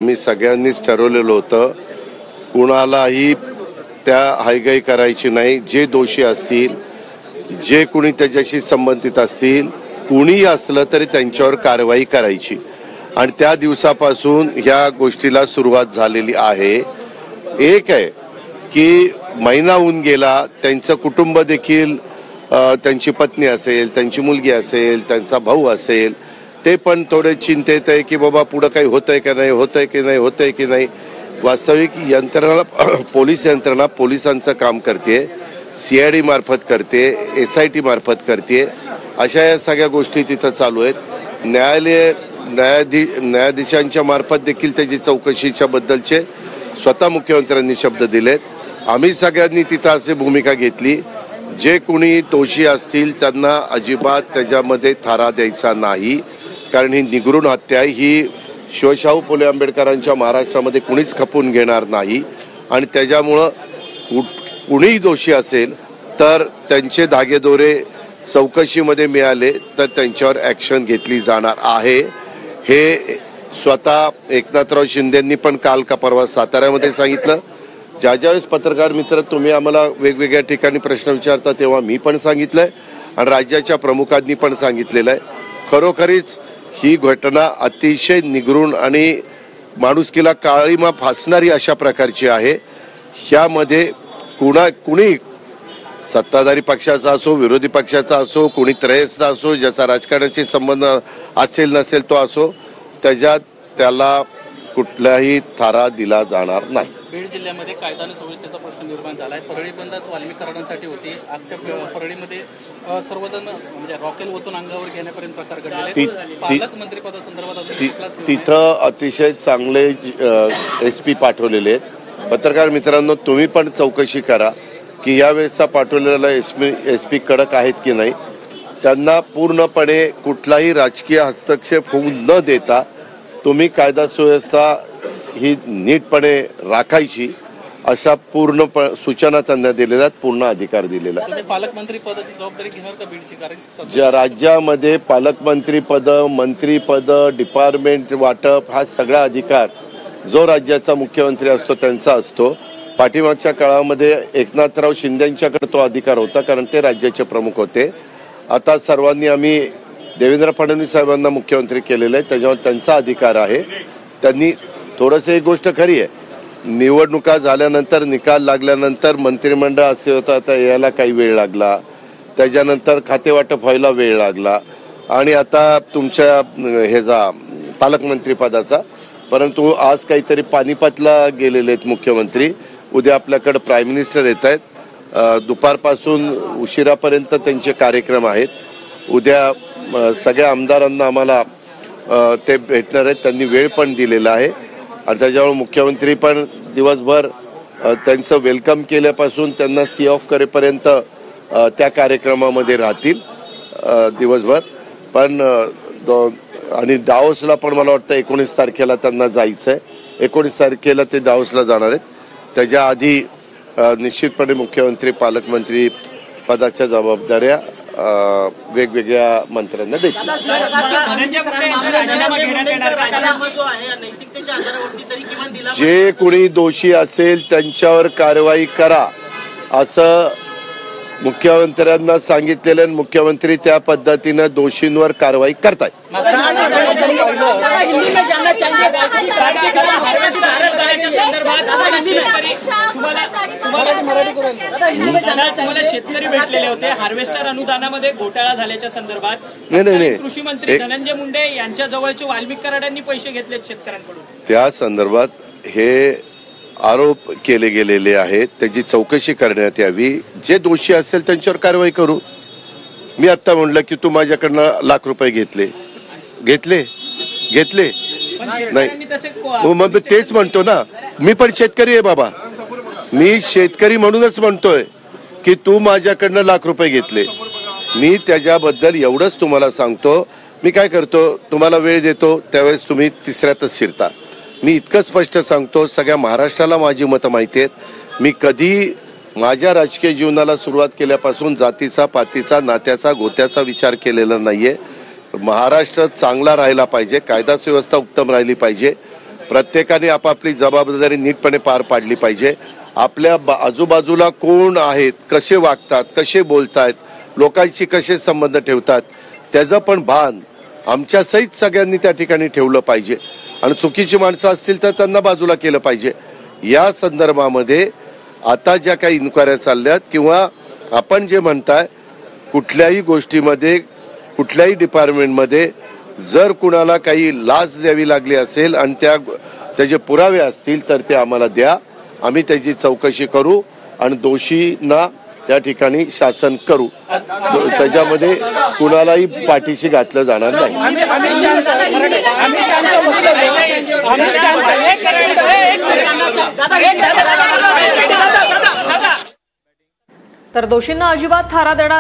मी सगळ्यांनीच ठरवलेलं होतं, कुणालाही त्या हायगाई करायची नाही। जे दोषी असतील, जे कोणी त्याच्याशी संबंधित असतील, कुणीही असलं तरी त्यांच्यावर कारवाई करायची आणि त्या दिवसापासून ह्या गोष्टीला सुरुवात झालेली आहे। एक आहे की महिना होऊन गेला, त्यांचं कुटुंब देखील, त्यांची पत्नी असेल, त्यांची मुलगी असेल, त्यांचा भाऊ असेल, ते पण थोडे चिंतेत आहे की बाबा पुढे काही होतंय का नाही, होतंय की नाही, होतंय की नाही। वास्तविक यंत्रणा, पोलीस यंत्रणा पोलिसांचं काम करते, CID मार्फत करते, SIT मार्फत करते। अशा या सगळ्या गोष्टी तिथं चालू आहेत। न्यायाधीशांच्या मार्फत देखील त्याची चौकशीच्या बद्दलचे स्वतः मुख्यमंत्र्यांनी शब्द दिलेत। आम्ही सगळ्यांनी तिथं अशी भूमिका घेतली, जे कोणी दोषी असतील त्यांना अजिबात त्याच्यामध्ये थारा द्यायचा नाही, कारण ही निगृण हत्या ही शिवशाहू फुले आंबेडकरांच्या महाराष्ट्रामध्ये कुणीच खपून घेणार नाही आणि त्याच्यामुळं कुणीही दोषी असेल तर त्यांचे धागेदोरे चौकशीमध्ये मिळाले तर त्यांच्यावर ॲक्शन घेतली जाणार आहे। हे स्वतः एकनाथराव शिंदेंनी पण काल का परवा साताऱ्यामध्ये सांगितलं। ज्यावेळेस पत्रकार मित्र तुम्ही आम्हाला वेगवेगळ्या ठिकाणी प्रश्न विचारता तेव्हा मी पण सांगितलंय आणि राज्याच्या प्रमुखांनी पण सांगितलेलं आहे। खरोखरीच ही घटना अतिशय निगृण आणि माणुसकीला काळीमा फासणारी अशा प्रकारची आहे। ह्यामध्ये कुणी सत्ताधारी पक्षाचा असो, विरोधी पक्षाचा असो, कुणी त्रयस्थ असो, ज्याचा राजकारणाशी संबंध असेल नसेल तो असो, त्याला कुठलाही थारा दिला जाणार नाही। बीड जिल्ह्यामध्ये कायदा आणि सुव्यवस्थेचा प्रश्न निर्माण झाला आहे। परळी बंदच वाल्मीकरणासाठी होती। अख्ख्या परळीमध्ये सर्वजण म्हणजे रॉकेल ओतून अंगावर घेण्यापर्यंत प्रकार घडलेले। पालकमंत्री पदासंदर्भात तिथं अतिशय चांगले SP पाठवलेले आहेत। पत्रकार मित्रांनो, तुम्ही पण चौकशी करा की यावेळेसचा पाठवलेला SP कडक आहेत की नाही। त्यांना पूर्णपणे कुठलाही राजकीय हस्तक्षेप होऊ न देता तुम्ही कायदा सुव्यवस्था ही नीटपणे राखायची अशा पूर्ण सूचना त्यांना दिलेल्या आहेत, पूर्ण अधिकार दिलेला आहे। पालकमंत्री पदाची जबाबदारी घेणार का बीडची? कारण ज्या राज्यामध्ये पालकमंत्री पद, मंत्रीपद, डिपार्टमेंट वाटप हा सगळा अधिकार जो राज्याचा मुख्यमंत्री असतो त्यांचा असतो। पाठीमागच्या काळामध्ये एकनाथराव शिंदेंच्याकडे तो अधिकार होता, कारण ते राज्याचे प्रमुख होते। आता सर्वांनी आम्ही देवेंद्र फडणवीस साहेबांना मुख्यमंत्री केलेलं आहे, त्याच्यावर त्यांचा अधिकार आहे। त्यांनी थोडंसं एक गोष्ट खरी आहे, निवडणुका झाल्यानंतर, निकाल लागल्यानंतर मंत्रिमंडळ असे होतं, आता यायला काही वेळ लागला, त्याच्यानंतर खातेवाटप व्हायला वेळ लागला आणि आता तुमच्या ह्याचा पालकमंत्री पदाचा, परंतु आज काहीतरी पानिपतला गेलेले आहेत मुख्यमंत्री। उद्या आपल्याकडे प्राईम मिनिस्टर येत आहेत, दुपारपासून उशिरापर्यंत त्यांचे कार्यक्रम आहेत। उद्या सगळ्या आमदारांना आम्हाला ते भेटणार आहेत, त्यांनी वेळ पण दिलेला आहे आणि त्याच्यामुळे मुख्यमंत्री पण दिवसभर त्यांचं वेलकम केल्यापासून त्यांना सी ऑफ करेपर्यंत त्या कार्यक्रमामध्ये राहतील दिवसभर। पण आणि दाओसला पण मला वाटतं 19 तारखेला त्यांना जायचं आहे, 19 तारखेला ते दाओसला जाणार आहेत। त्याच्या आधी निश्चितपणे मुख्यमंत्री पालकमंत्री पदाच्या जबाबदाऱ्या वेगवेगळ्या मंत्र्यांना देतील। जे कोणी दोषी असेल त्यांच्यावर कारवाई करा असं मुख्यमंत्र्यांना सांगितलेलं आणि मुख्यमंत्री त्या पद्धतीनं दोषींवर कारवाई करतायत। शेतकरी भेटलेले होते हार्वेस्टर अनुदानामध्ये घोटाळा झाल्याच्या संदर्भात नाही कृषी मंत्री धनंजय मुंडे यांच्या जवळचे वाल्मिक कराडांनी पैसे घेतलेत शेतकऱ्यांकडून, त्या संदर्भात हे आरोप केले गेलेले आहेत, त्याची चौकशी करण्यात यावी। जे दोषी असेल त्यांच्यावर कारवाई करू। मी आता म्हणलं की तू माझ्याकडनं ₹1,00,000 घेतले नाही, मग तेच म्हणतो ना, मी पण शेतकरी आहे बाबा, मी शेतकरी म्हणूनच म्हणतोय की तू माझ्याकडनं ₹1,00,000 घेतले। मी त्याच्याबद्दल एवढंच तुम्हाला सांगतो, मी काय करतो, तुम्हाला वेळ देतो त्यावेळेस तुम्ही तिसऱ्यातच शिरता। मी इतकं स्पष्ट सांगतो, सगळ्या महाराष्ट्राला माझी मतं माहिती आहेत। मी कधी माझ्या राजकीय जीवनाला सुरुवात केल्यापासून जातीचा, पातीचा, नात्याचा, गोत्याचा विचार केलेला नाहीये। महाराष्ट्र चांगला राहिला पाहिजे, कायदा सुव्यवस्था उत्तम राहिली पाहिजे, प्रत्येकाने आपापली जबाबदारी नीटपणे पार पाडली पाहिजे. आपल्या आजूबाजूला कोण आहेत, कसे वागतात, कसे बोलतायत, लोकांशी कसे संबंध ठेवतात, त्याचं पण भान आमच्या सहित सगळ्यांनी त्या ठिकाणी ठेवलं पाहिजे. आणि चुकीची माणसं असतील तर त्यांना बाजूला केलं पाहिजे. या संदर्भामध्ये आता ज्या काही इन्क्वायऱ्या चालल्यात किंवा आपण जे म्हणताय, कुठल्याही गोष्टीमध्ये कुठल्याही डिपार्टमेंटमध्ये जर कुणाला काही लाच द्यावी लागली असेल आणि त्याचे पुरावे असतील तर ते आम्हाला द्या. आम्ही त्याची चौकशी करू आणि दोषींना त्या ठिकाणी शासन करू. त्याच्यामध्ये कुणालाही पाठीशी घातलं जाणार नाही. तर दोषींना अजिबात थारा देणार